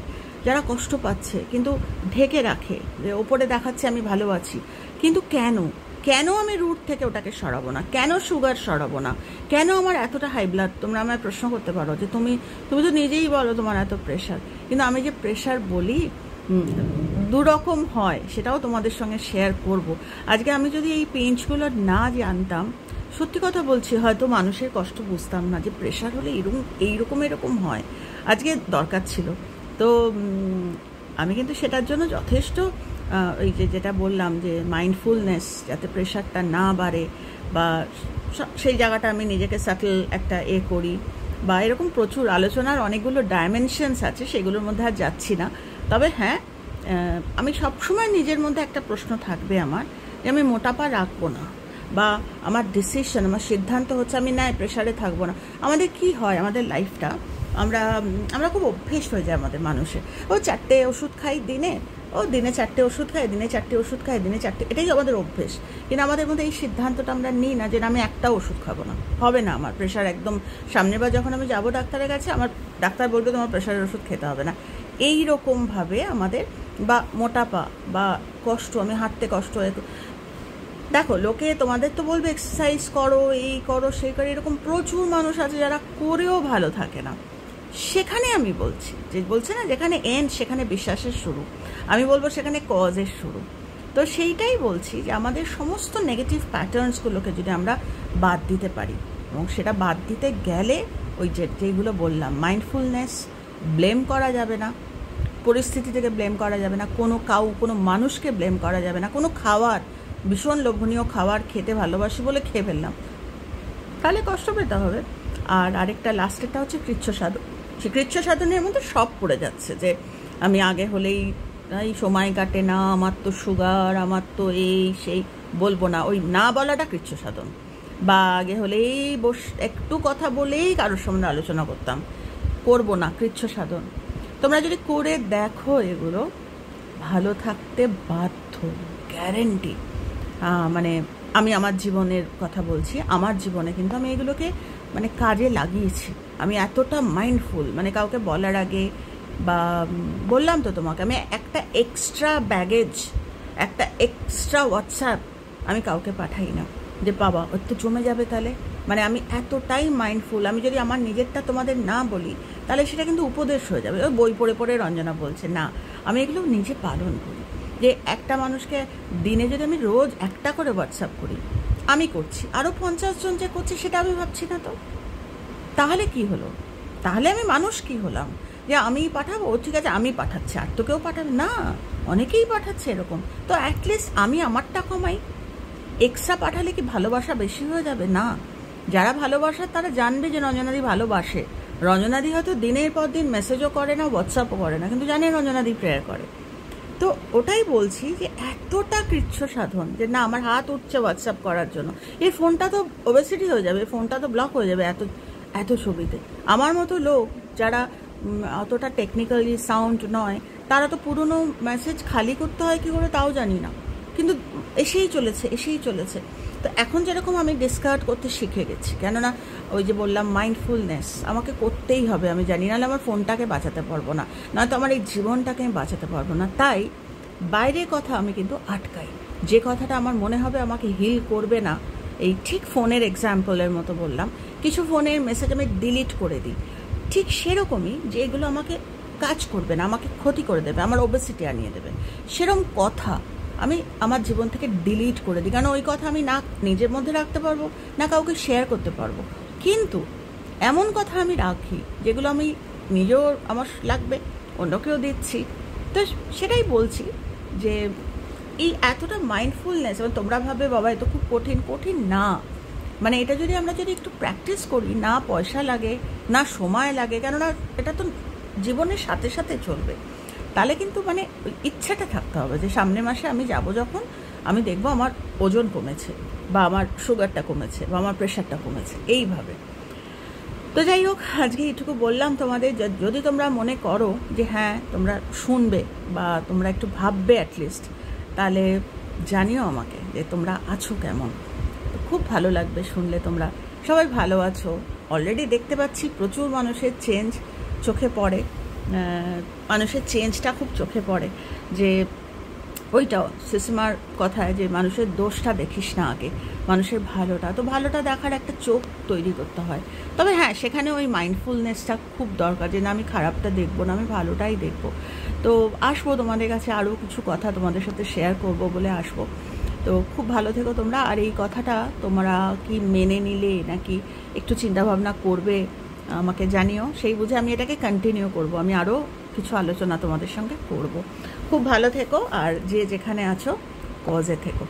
যারা কষ্ট পাচ্ছে, কিন্তু ঢেকে রাখে, যে ওপরে দেখাচ্ছে আমি ভালো আছি, কিন্তু কেন আমি রুট থেকে ওটাকে সরাবো না? কেন সুগার সরাবো না? কেন আমার এতটা হাই ব্লাড? তোমরা আমায় প্রশ্ন করতে পারো যে তুমি তো নিজেই বলো তোমার এত প্রেশার, কিন্তু আমি যে প্রেশার বলি 2 রকম হয়, সেটাও তোমাদের সঙ্গে শেয়ার করব। আজকে আমি যদি এই পেঞ্চগুলো না জানতাম, সত্যি কথা বলছি, হয়তো মানুষের কষ্ট বুঝতাম না যে প্রেশার হলে এরকম হয়। আজকে দরকার ছিল। তো আমি কিন্তু সেটার জন্য যথেষ্ট ওই যেটা বললাম যে মাইন্ডফুলনেস, যাতে প্রেশারটা না বাড়ে, বা সেই জায়গাটা আমি নিজেকে সাটল একটা করি, বা এরকম প্রচুর আলোচনার অনেকগুলো ডাইমেনশনস আছে, সেগুলোর মধ্যে আর যাচ্ছি না। তবে হ্যাঁ, আমি সবসময় নিজের মধ্যে একটা প্রশ্ন থাকবে আমার, যে আমি মোটাপা রাখবো না, বা আমার ডিসিশন, আমার সিদ্ধান্ত হচ্ছে আমি না প্রেশারে থাকবো না। আমাদের কি হয়, আমাদের লাইফটা আমরা খুব অভ্যেস হয়ে যায় আমাদের মানুষের। 4টে ওষুধ খাই দিনে, দিনে 4টে ওষুধ খাই, দিনে 4টে ওষুধ খাই, দিনে 4টে, এটাই আমাদের অভ্যেস। কিন্তু আমাদের মধ্যে এই সিদ্ধান্তটা আমরা নিই না যে আমি একটা ওষুধ খাবো না, হবে না, আমার প্রেশার একদম সামনেবার যখন আমি যাবো ডাক্তারের কাছে, আমার ডাক্তার বলবে তোমার প্রেশারের ওষুধ খেতে হবে না। এই রকমভাবে আমাদের, বা মোটাপা বা কষ্ট, আমি হাঁটতে কষ্ট হয়, দেখো লোকে তোমাদের তো বলবে এক্সারসাইজ করো, এই করো, সেই করো, এরকম প্রচুর মানুষ আছে যারা করেও ভালো থাকে না। সেখানে আমি বলছি, যে বলছে না যেখানে এন্ড সেখানে বিশ্বাসের শুরু, আমি বলবো সেখানে কজের শুরু। তো সেইটাই বলছি যে আমাদের সমস্ত নেগেটিভ প্যাটার্নসগুলোকে যদি আমরা বাদ দিতে পারি, এবং সেটা বাদ দিতে গেলে ওই যেগুলো বললাম, মাইন্ডফুলনেস, ব্লেম করা যাবে না, পরিস্থিতি থেকে ব্লেম করা যাবে না, কোনো মানুষকে ব্লেম করা যাবে না, কোনো খাবার, ভীষণ লোভনীয় খাবার খেতে ভালোবাসি বলে খেয়ে ফেললাম, তাহলে কষ্ট পেতে হবে। আর আরেকটা লাস্টেরটা হচ্ছে কৃচ্ছ সাধন। সেই কৃচ্ছ সাধনের মধ্যে সব পড়ে যাচ্ছে, যে আমি আগে হলেই এই সময় কাটে না, আমার তো সুগার, আমার তো এই সেই, বলবো না, ওই না বলাটা কৃচ্ছ সাধন। বা আগে হলেই একটু কথা বলেই কারোর সামনে আলোচনা করতাম, করবো না, কৃচ্ছ সাধন। তোমরা যদি করে দেখো এগুলো, ভালো থাকতে বাধ্য, গ্যারেন্টি। মানে আমি আমার জীবনের কথা বলছি, আমার জীবনে কিন্তু আমি এগুলোকে মানে কাজে লাগিয়েছি। আমি এতটা মাইন্ডফুল, মানে কাউকে বলার আগে, বা বললাম তো তোমাকে, আমি একটা এক্সট্রা ব্যাগেজ, একটা এক্সট্রা হোয়াটসঅ্যাপ আমি কাউকে পাঠাই না, যে বাবা ওর তো জমে যাবে তাহলে। মানে আমি এতটাই মাইন্ডফুল, আমি যদি আমার নিজেরটা তোমাদের না বলি তাহলে সেটা কিন্তু উপদেশ হয়ে যাবে। ওই বই পড়ে পড়ে রঞ্জনা বলছে, না, আমি এগুলো নিজে পালন করি। যে একটা মানুষকে দিনে যদি আমি রোজ একটা করে হোয়াটসঅ্যাপ করি, আমি করছি, আরও 50 জন যে করছে সেটা আমি ভাবছি না, তো তাহলে কি হলো? তাহলে আমি মানুষ কি হলাম যে আমি পাঠাবো? ঠিক আছে, আমি পাঠাচ্ছি, আর তো কেউ পাঠাবে না, অনেকেই পাঠাচ্ছে এরকম। তো অ্যাটলিস্ট আমি আমারটা কমাই। এক্সট্রা পাঠালে কি ভালোবাসা বেশি হয়ে যাবে? না। যারা ভালোবাসার তারা জানবে যে রঞ্জনাদি ভালোবাসে। রঞ্জনাদি হয়তো দিনের পর দিন মেসেজও করে না, হোয়াটসঅ্যাপও করে না, কিন্তু জানে রঞ্জনাদি প্রেয়ার করে। তো ওটাই বলছি যে এতটা কৃচ্ছ সাধন, যে না আমার হাত উঠছে হোয়াটসঅ্যাপ করার জন্য, এই ফোনটা তো ওবেসিটি হয়ে যাবে, ফোনটা তো ব্লক হয়ে যাবে এত এত ছবিতে। আমার মতো লোক যারা অতটা টেকনিক্যালি সাউন্ড নয়, তারা তো পুরনো মেসেজ খালি করতে হয় কী করে তাও জানি না, কিন্তু এসেই চলেছে। তো এখন যেরকম আমি ডিসকার্ড করতে শিখে গেছি, কেননা ওই যে বললাম মাইন্ডফুলনেস আমাকে করতেই হবে, আমি জানি, নাহলে আমার ফোনটাকে বাঁচাতে পারবো না, নয়তো আমার এই জীবনটাকে আমি বাঁচাতে পারবো না। তাই বাইরের কথা আমি কিন্তু আটকাই, যে কথাটা আমার মনে হবে আমাকে হিল করবে না। এই ঠিক ফোনের এক্সাম্পলের মতো বললাম, কিছু ফোনের মেসেজ আমি ডিলিট করে দিই, ঠিক সেরকমই যে এগুলো আমাকে কাজ করবে না, আমাকে ক্ষতি করে দেবে, আমার ওবেসিটি আনিয়ে দেবে, সেরকম কথা আমি আমার জীবন থেকে ডিলিট করে দিই। কারণ ওই কথা আমি না নিজের মধ্যে রাখতে পারবো, না কাউকে শেয়ার করতে পারবো। কিন্তু এমন কথা আমি রাখি যেগুলো আমি নিজেও আমার লাগবে, অন্যকেও দিচ্ছি। তো সেটাই বলছি যে এই এতটা মাইন্ডফুলনেস, এবং তোমরা ভাবে বাবা এত খুব কঠিন না। মানে এটা যদি আমরা একটু প্র্যাকটিস করি, না পয়সা লাগে, না সময় লাগে, কেননা এটা তো জীবনের সাথে সাথে চলবে, তাহলে কিন্তু মানে ইচ্ছাটা থাকতে হবে যে সামনের মাসে আমি যাব, যখন আমি দেখবো আমার ওজন কমেছে, বা আমার সুগারটা কমেছে, বা আমার প্রেশারটা কমেছে, এইভাবে। তো যাই হোক, আজকে এইটুকু বললাম তোমাদের। যদি তোমরা মনে করো যে হ্যাঁ তোমরা শুনবে, বা তোমরা একটু ভাববে অ্যাটলিস্ট, তাহলে জানিও আমাকে যে তোমরা আছো কেমন। খুব ভালো লাগবে শুনলে তোমরা সবাই ভালো আছো। অলরেডি দেখতে পাচ্ছি প্রচুর মানুষের চেঞ্জ চোখে পড়ে, মানুষের চেঞ্জটা খুব চোখে পড়ে। যে ওইটাও সিসিমার কথায়, যে মানুষের দোষটা দেখিস না আগে, মানুষের ভালোটা। তো ভালোটা দেখার একটা চোখ তৈরি করতে হয়। তবে হ্যাঁ, সেখানে ওই মাইন্ডফুলনেসটা খুব দরকার, যে না আমি খারাপটা দেখবো না, আমি ভালোটাই দেখবো। তো আসবো তোমাদের কাছে, আরও কিছু কথা তোমাদের সাথে শেয়ার করব বলে আসবো। তো খুব ভালো থেকো তোমরা। আর এই কথাটা তোমরা কি মেনে নিলে, নাকি একটু চিন্তাভাবনা করবে আমাকে জানিও, সেই বুঝে আমি এটাকে কন্টিনিউ করব। আমি আরও কিছু আলোচনা তোমাদের সঙ্গে করব। খুব ভালো থেকো, আর যে যেখানে আছো কজে থেকো।